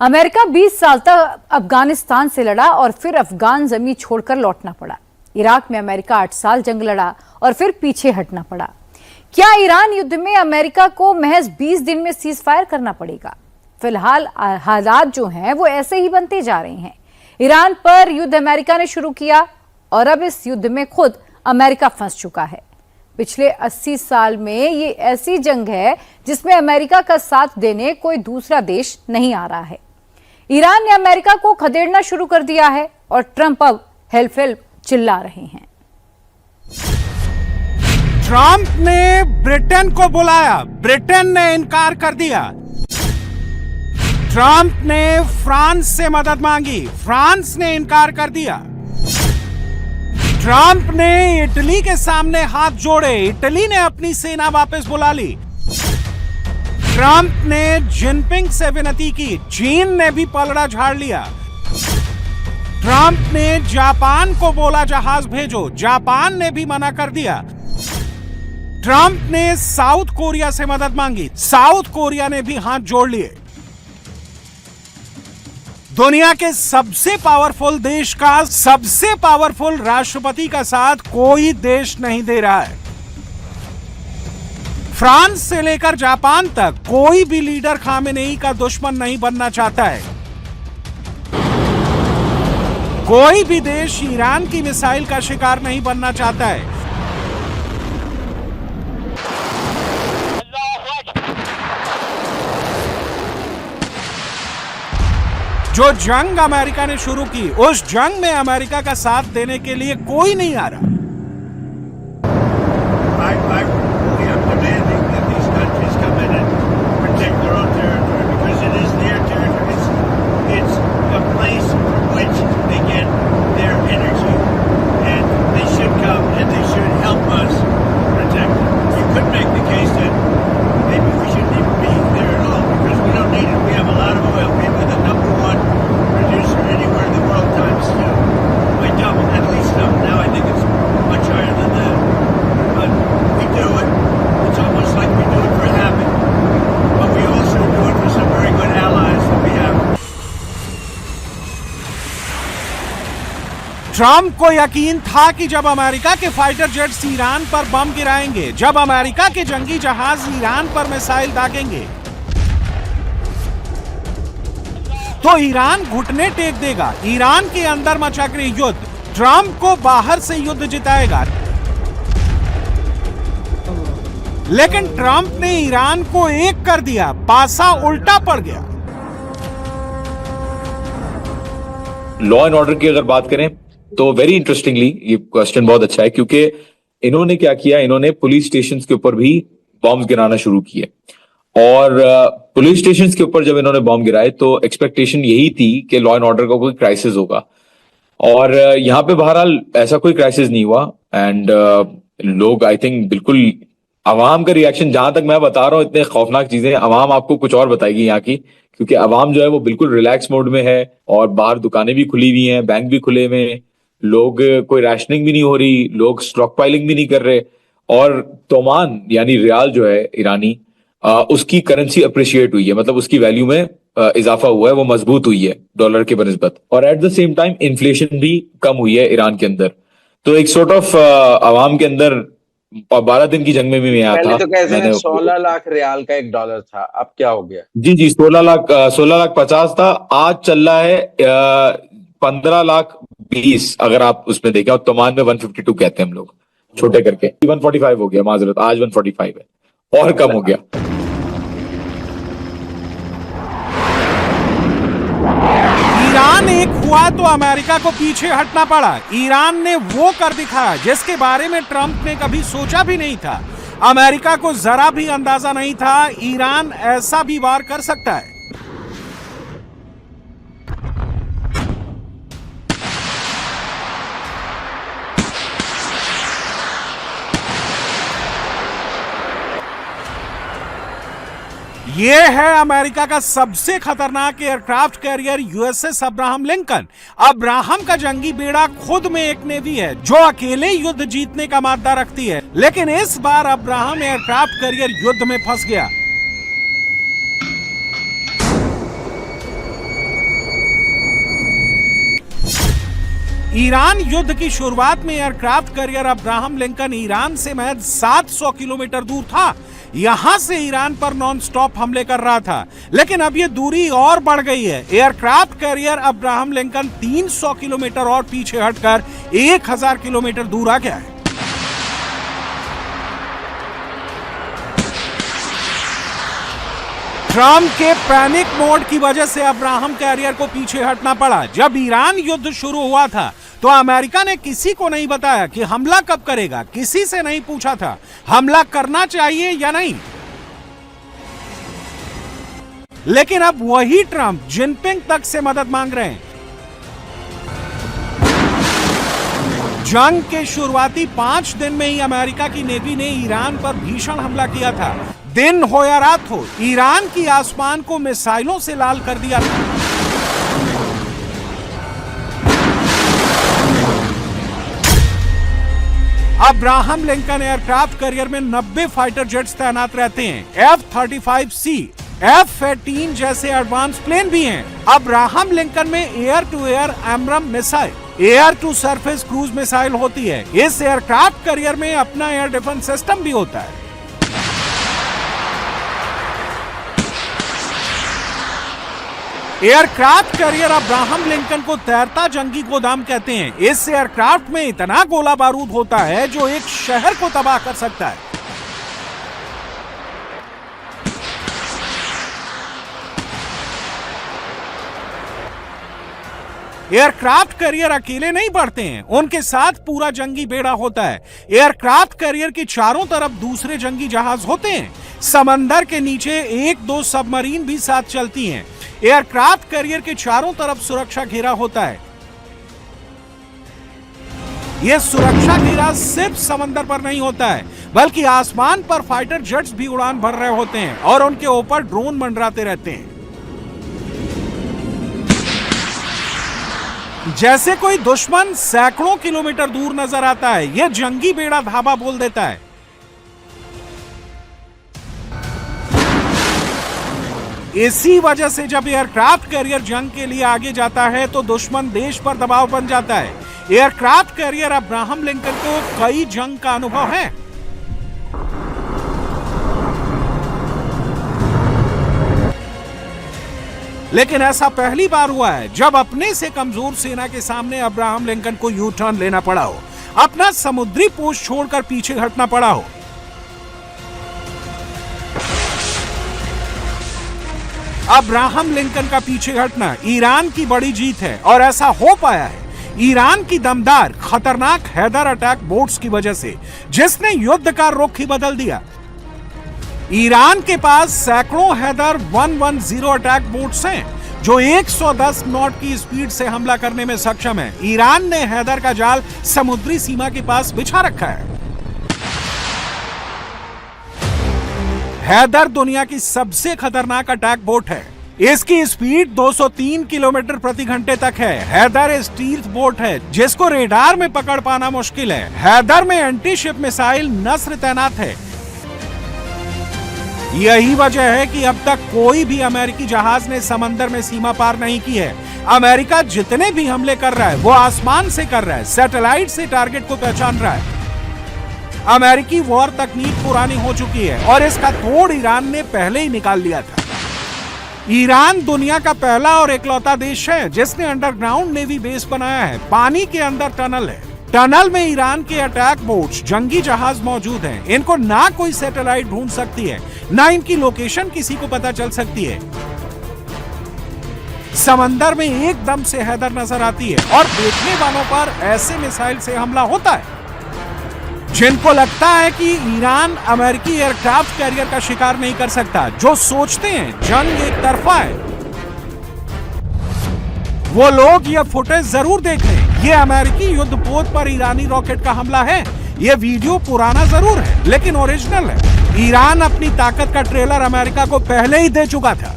America 20 साल तक अफगानिस्तान से लड़ा और फिर अफगान जमीन छोड़कर लौटना पड़ा। इराक में अमेरिका 8 साल जंग लड़ा और फिर पीछे हटना पड़ा। क्या ईरान युद्ध में अमेरिका को महज 20 दिन में सीज फायर करना पड़ेगा? फिलहाल हालात जो हैं वो ऐसे ही बनते जा रहे हैं। ईरान पर युद्ध अमेरिका ने शुरू किया और अब इस युद्ध में खुद अमेरिका फंस चुका है। पिछले 80 साल में ये ऐसी जंग है जिसमें अमेरिका का साथ देने कोई दूसरा देश नहीं आ रहा है। ईरान ने अमेरिका को खदेड़ना शुरू कर दिया है और ट्रंप अब हेल्प हेल्प चिल्ला रहे हैं। ट्रंप ने ब्रिटेन को बुलाया, ब्रिटेन ने इनकार कर दिया। ट्रंप ने फ्रांस से मदद मांगी, फ्रांस ने इनकार कर दिया। ट्रंप ने इटली के सामने हाथ जोड़े, इटली ने अपनी सेना वापस बुला ली। ट्रंप ने जिनपिंग से विनती की, चीन ने भी पलड़ा झाड़ लिया। ट्रंप ने जापान को बोला जहाज भेजो, जापान ने भी मना कर दिया। ट्रंप ने साउथ कोरिया से मदद मांगी, साउथ कोरिया ने भी हाथ जोड़ लिए। दुनिया के सबसे पावरफुल देश का सबसे पावरफुल राष्ट्रपति का साथ कोई देश नहीं दे रहा है। फ्रांस से लेकर जापान तक कोई भी लीडर खामेनेई का दुश्मन नहीं बनना चाहता है। कोई भी देश ईरान की मिसाइल का शिकार नहीं बनना चाहता है। जो जंग अमेरिका ने शुरू की, उस जंग में अमेरिका का साथ देने के लिए कोई नहीं आ रहा। ट्रंप को यकीन था कि जब अमेरिका के फाइटर जेट्स ईरान पर बम गिराएंगे, जब अमेरिका के जंगी जहाज ईरान पर मिसाइल दागेंगे, तो ईरान घुटने टेक देगा। ईरान के अंदर मचक्री युद्ध ट्रंप को बाहर से युद्ध जिताएगा। लेकिन ट्रंप ने ईरान को एक कर दिया, पासा उल्टा पड़ गया। लॉ एंड ऑर्डर की अगर बात करें तो वेरी इंटरेस्टिंगली ये क्वेश्चन बहुत अच्छा है, क्योंकि इन्होंने क्या किया, इन्होंने पुलिस स्टेशंस के ऊपर भी बॉम्ब गिराना शुरू किए। और पुलिस स्टेशंस के ऊपर जब इन्होंने बॉम्ब गिराए तो एक्सपेक्टेशन यही थी कि लॉ एंड ऑर्डर का कोई क्राइसिस होगा, और यहाँ पे बहरहाल ऐसा कोई क्राइसिस नहीं हुआ। एंड लोग आई थिंक बिल्कुल अवाम का रिएक्शन, जहां तक मैं बता रहा हूँ इतने खौफनाक चीजें अवाम आपको कुछ और बताएगी यहाँ की, क्योंकि अवाम जो है वो बिल्कुल रिलैक्स मोड में है और बाहर दुकानें भी खुली हुई हैं, बैंक भी खुले हुए हैं, लोग कोई रैशनिंग भी नहीं हो रही, लोग स्टॉक पाइलिंग भी नहीं कर रहे। और तोमान यानी रियाल जो है ईरानी, उसकी करेंसी अप्रिशिएट हुई है, मतलब उसकी वैल्यू में इजाफा हुआ है, वो मजबूत हुई है डॉलर के बनस्बत। और at the same time inflation भी कम हुई है ईरान के अंदर। तो एक सॉर्ट ऑफ अवाम के अंदर 12 दिन की जंग में भी मैं आया था। तो मैंने 16 लाख रियाल का एक डॉलर था, अब क्या हो गया? जी 16 लाख 50 था, आज चल रहा है 15 लाख 20, अगर आप उसमें देखें। और तोमान में 152 कहते हैं हम लोग, छोटे करके 145 हो गया, माजरत आज 145 है और कम हो गया। ईरान एक हुआ तो अमेरिका को पीछे हटना पड़ा। ईरान ने वो कर दिखाया जिसके बारे में ट्रंप ने कभी सोचा भी नहीं था। अमेरिका को जरा भी अंदाजा नहीं था ईरान ऐसा भी वार कर सकता है। यह है अमेरिका का सबसे खतरनाक aircraft carrier USS Abraham Lincoln. Abraham का जंगी बेड़ा खुद में एक नेवी है जो अकेले युद्ध जीतने का मादा रखती है, लेकिन इस बार अब्राहम एयरक्राफ्ट कैरियर युद्ध में फंस गया। ईरान युद्ध की शुरुआत में aircraft carrier Abraham Lincoln Iran से महज 700 किलोमीटर दूर था। यहां से ईरान पर नॉन स्टॉप हमले कर रहा था, लेकिन अब यह दूरी और बढ़ गई है। Aircraft carrier Abraham Lincoln 300 kilometre और पीछे हटकर 1000 किलोमीटर दूर आ गया है। ट्रंप के पैनिक मोड की वजह से अब्राहम कैरियर को पीछे हटना पड़ा। जब ईरान युद्ध शुरू हुआ था तो अमेरिका ने किसी को नहीं बताया कि हमला कब करेगा, किसी से नहीं पूछा था हमला करना चाहिए या नहीं। लेकिन अब वही ट्रंप जिनपिंग तक से मदद मांग रहे हैं। जंग के शुरुआती 5 दिन में ही अमेरिका की नेवी ने ईरान पर भीषण हमला किया था। दिन हो या रात हो, ईरान की आसमान को मिसाइलों से लाल कर दिया था। अब्राहम लिंकन एयरक्राफ्ट कैरियर में 90 फाइटर जेट्स तैनात रहते हैं। F-35C, F-18 जैसे एडवांस प्लेन भी हैं। अब्राहम लिंकन में air to air AMRAAM missile, air to surface cruise missile होती है। इस एयरक्राफ्ट कैरियर में अपना एयर डिफेंस सिस्टम भी होता है। एयरक्राफ्ट कैरियर अब्राहम लिंकन को तैरता जंगी गोदाम कहते हैं। इस एयरक्राफ्ट में इतना गोला बारूद होता है जो एक शहर को तबाह कर सकता है। एयरक्राफ्ट कैरियर अकेले नहीं बढ़ते हैं, उनके साथ पूरा जंगी बेड़ा होता है। एयरक्राफ्ट कैरियर के चारों तरफ दूसरे जंगी जहाज होते हैं। समंदर के नीचे 1-2 सबमरीन भी साथ चलती हैं। एयरक्राफ्ट कैरियर के चारों तरफ सुरक्षा घेरा होता है। यह सुरक्षा घेरा सिर्फ समंदर पर नहीं होता है, बल्कि आसमान पर फाइटर जेट्स भी उड़ान भर रहे होते हैं और उनके ऊपर ड्रोन मंडराते रहते हैं। जैसे कोई दुश्मन सैकड़ों किलोमीटर दूर नजर आता है, यह जंगी बेड़ा धाबा बोल देता है। इसी वजह से जब एयरक्राफ्ट कैरियर जंग के लिए आगे जाता है तो दुश्मन देश पर दबाव बन जाता है। एयरक्राफ्ट कैरियर अब्राहम लिंकन को कई जंग का अनुभव है। लेकिन ऐसा पहली बार हुआ है जब अपने से कमजोर सेना के सामने अब्राहम लिंकन को यू टर्न लेना पड़ा हो, अपना समुद्री पोस्ट छोड़कर पीछे हटना पड़ा हो। अब्राहम लिंकन का पीछे हटना ईरान की बड़ी जीत है और ऐसा हो पाया है ईरान की दमदार खतरनाक हैदर अटैक बोट्स की वजह से, जिसने युद्ध का रुख ही बदल दिया। ईरान के पास सैकड़ों हैदर 110 अटैक बोट्स हैं जो 110 नॉट की स्पीड से हमला करने में सक्षम है। ईरान ने हैदर का जाल समुद्री सीमा के पास बिछा रखा है। हैदर दुनिया की सबसे खतरनाक अटैक बोट है। इसकी स्पीड 203 किलोमीटर प्रति घंटे तक है। हैदर स्टील्थ बोट है जिसको रेडार में पकड़ पाना मुश्किल है। हैदर में एंटी शिप मिसाइल नस्र तैनात है। यही वजह है कि अब तक कोई भी अमेरिकी जहाज ने समंदर में सीमा पार नहीं की है। अमेरिका जितने भी हमले कर रहा है वो आसमान से कर रहा है, सैटेलाइट से टारगेट को पहचान रहा है। अमेरिकी वॉर तकनीक पुरानी हो चुकी है और इसका तोड़ ईरान ने पहले ही निकाल लिया था। ईरान दुनिया का पहला और इकलौता देश है जिसने अंडरग्राउंड नेवी बेस बनाया है। पानी के अंदर टनल है। टनल में ईरान के अटैक बोट्स, जंगी जहाज मौजूद हैं। इनको ना कोई सैटेलाइट ढूंढ सकती है, ना इनकी लोकेशन किसी को पता चल सकती है। समंदर में एकदम से हैदर नजर आती है और देखने वालों पर ऐसे मिसाइल से हमला होता है जिनको लगता है कि ईरान अमेरिकी एयरक्राफ्ट कैरियर का शिकार नहीं कर सकता। जो सोचते हैं जंग एक तरफा है, वो लोग ये फुटेज जरूर देख लें। ये अमेरिकी युद्धपोत पर ईरानी रॉकेट का हमला है। ये वीडियो पुराना जरूर है लेकिन ओरिजिनल है। ईरान अपनी ताकत का ट्रेलर अमेरिका को पहले ही दे चुका था।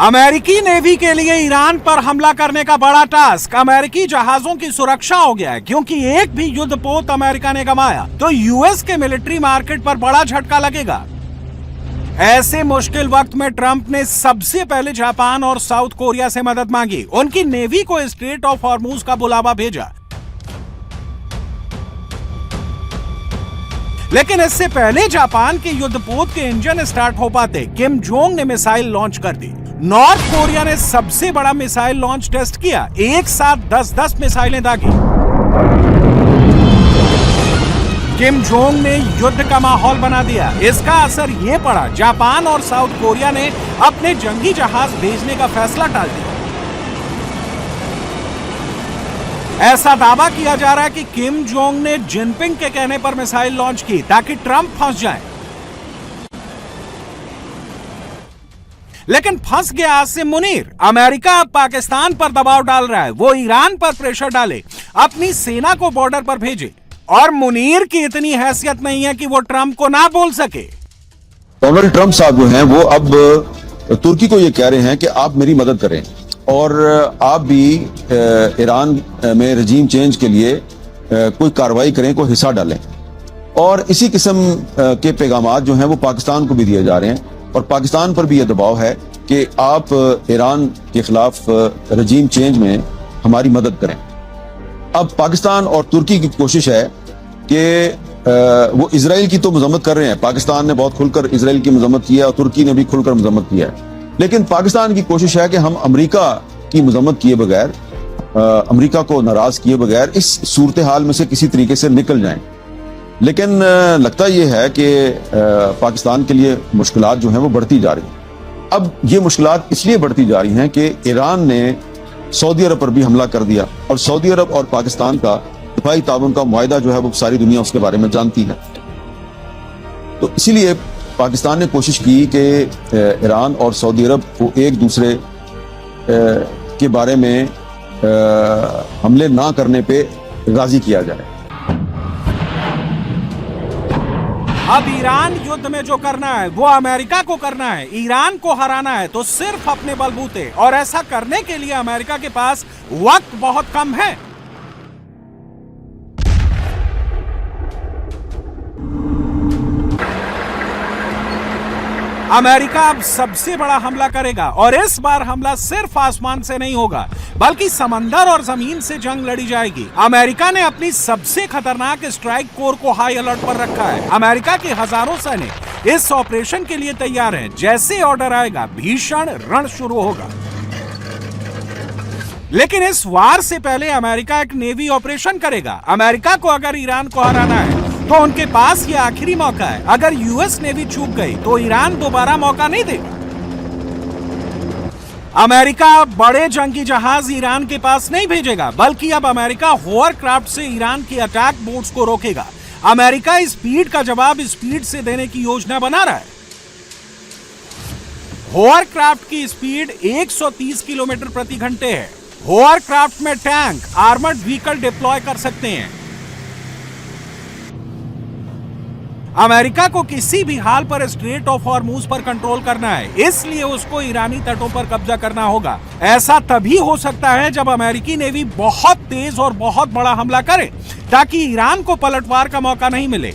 अमेरिकी नेवी के लिए ईरान पर हमला करने का बड़ा टास्क अमेरिकी जहाजों की सुरक्षा हो गया है, क्योंकि एक भी युद्धपोत अमेरिका ने गंवाया तो यूएस के मिलिट्री मार्केट पर बड़ा झटका लगेगा। ऐसे मुश्किल वक्त में ट्रंप ने सबसे पहले जापान और साउथ कोरिया से मदद मांगी। उनकी नेवी को स्ट्रेट ऑफ हॉर्मूज का बुलावा भेजा। लेकिन इससे पहले जापान के युद्धपोत के इंजन स्टार्ट हो पाते किम जोंग ने मिसाइल लॉन्च कर दी। नॉर्थ कोरिया ने सबसे बड़ा मिसाइल लॉन्च टेस्ट किया। एक साथ 10-10 मिसाइलें दागी। किम जोंग ने युद्ध का माहौल बना दिया। इसका असर यह पड़ा, जापान और साउथ कोरिया ने अपने जंगी जहाज भेजने का फैसला टाल दिया। ऐसा दावा किया जा रहा है कि किम जोंग ने जिनपिंग के कहने पर मिसाइल लॉन्च की ताकि ट्रंप फंस जाए। लेकिन फंस गया आसिम मुनीर। अमेरिका अब पाकिस्तान पर दबाव डाल रहा है, वो ईरान पर प्रेशर डाले, अपनी सेना को बॉर्डर पर भेजे। और मुनीर की इतनी हैसियत नहीं है कि वो ट्रंप को ना बोल सके। डोनाल्ड ट्रंप साहब जो हैं वो अब तुर्की को ये कह रहे हैं कि आप मेरी मदद करें और आप भी ईरान में रजीम चेंज के लिए कोई कार्रवाई करें, कोई हिस्सा डालें। और इसी किस्म के पैगामात जो हैं वो पाकिस्तान को भी दिए जा रहे हैं और पाकिस्तान पर भी ये दबाव है कि आप ईरान के खिलाफ रजीम चेंज में हमारी मदद करें। अब पाकिस्तान और तुर्की की कोशिश है कि वो इजराइल की तो मजम्मत कर रहे हैं। पाकिस्तान ने बहुत खुलकर इजराइल की मजम्मत की है और तुर्की ने भी खुलकर मजम्मत किया है। लेकिन पाकिस्तान की कोशिश है कि हम अमेरिका की मजम्मत किए बगैर, अमेरिका को नाराज किए बगैर इस सूरत हाल में से किसी तरीके से निकल जाएं। लेकिन लगता यह है कि पाकिस्तान के लिए मुश्किलात जो हैं वो बढ़ती जा रही हैं। अब ये मुश्किलात इसलिए बढ़ती जा रही हैं कि ईरान ने सऊदी अरब पर भी हमला कर दिया और सऊदी अरब और पाकिस्तान का दिफाई ताउन का मुआहदा जो है वो सारी दुनिया उसके बारे में जानती है। तो इसीलिए पाकिस्तान ने कोशिश की कि ईरान और सऊदी अरब को एक दूसरे के बारे में हमले ना करने पे राजी किया जाए। अब ईरान युद्ध में जो करना है वो अमेरिका को करना है। ईरान को हराना है तो सिर्फ अपने बलबूते, और ऐसा करने के लिए अमेरिका के पास वक्त बहुत कम है। अमेरिका अब सबसे बड़ा हमला करेगा और इस बार हमला सिर्फ आसमान से नहीं होगा बल्कि समंदर और जमीन से जंग लड़ी जाएगी। अमेरिका ने अपनी सबसे खतरनाक स्ट्राइक कोर को हाई अलर्ट पर रखा है। अमेरिका के हजारों सैनिक इस ऑपरेशन के लिए तैयार हैं। जैसे ऑर्डर आएगा भीषण रण शुरू होगा। लेकिन इस वार से पहले अमेरिका एक नेवी ऑपरेशन करेगा। अमेरिका को अगर ईरान को हराना है तो उनके पास ये आखिरी मौका है। अगर यूएस नेवी चूक गई तो ईरान दोबारा मौका नहीं देगा। अमेरिका बड़े जंगी जहाज ईरान के पास नहीं भेजेगा, बल्कि अब अमेरिका होवरक्राफ्ट से ईरान की अटैक बोट्स को रोकेगा। अमेरिका स्पीड का जवाब स्पीड से देने की योजना बना रहा है। होवरक्राफ्ट की स्पीड 130 किलोमीटर प्रति घंटे है। होवरक्राफ्ट में टैंक, आर्मर्ड व्हीकल डिप्लॉय कर सकते हैं। अमेरिका को किसी भी हाल पर स्ट्रेट ऑफ हॉर्मूज पर कंट्रोल करना है, इसलिए उसको ईरानी तटों पर कब्जा करना होगा। ऐसा तभी हो सकता है जब अमेरिकी नेवी बहुत तेज और बहुत बड़ा हमला करे ताकि ईरान को पलटवार का मौका नहीं मिले।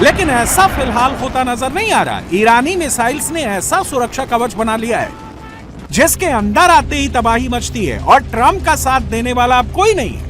लेकिन ऐसा फिलहाल होता नजर नहीं आ रहा। ईरानी मिसाइल्स ने ऐसा सुरक्षा कवच बना लिया है जिसके अंदर आते ही तबाही मचती है और ट्रंप का साथ देने वाला अब कोई नहीं है।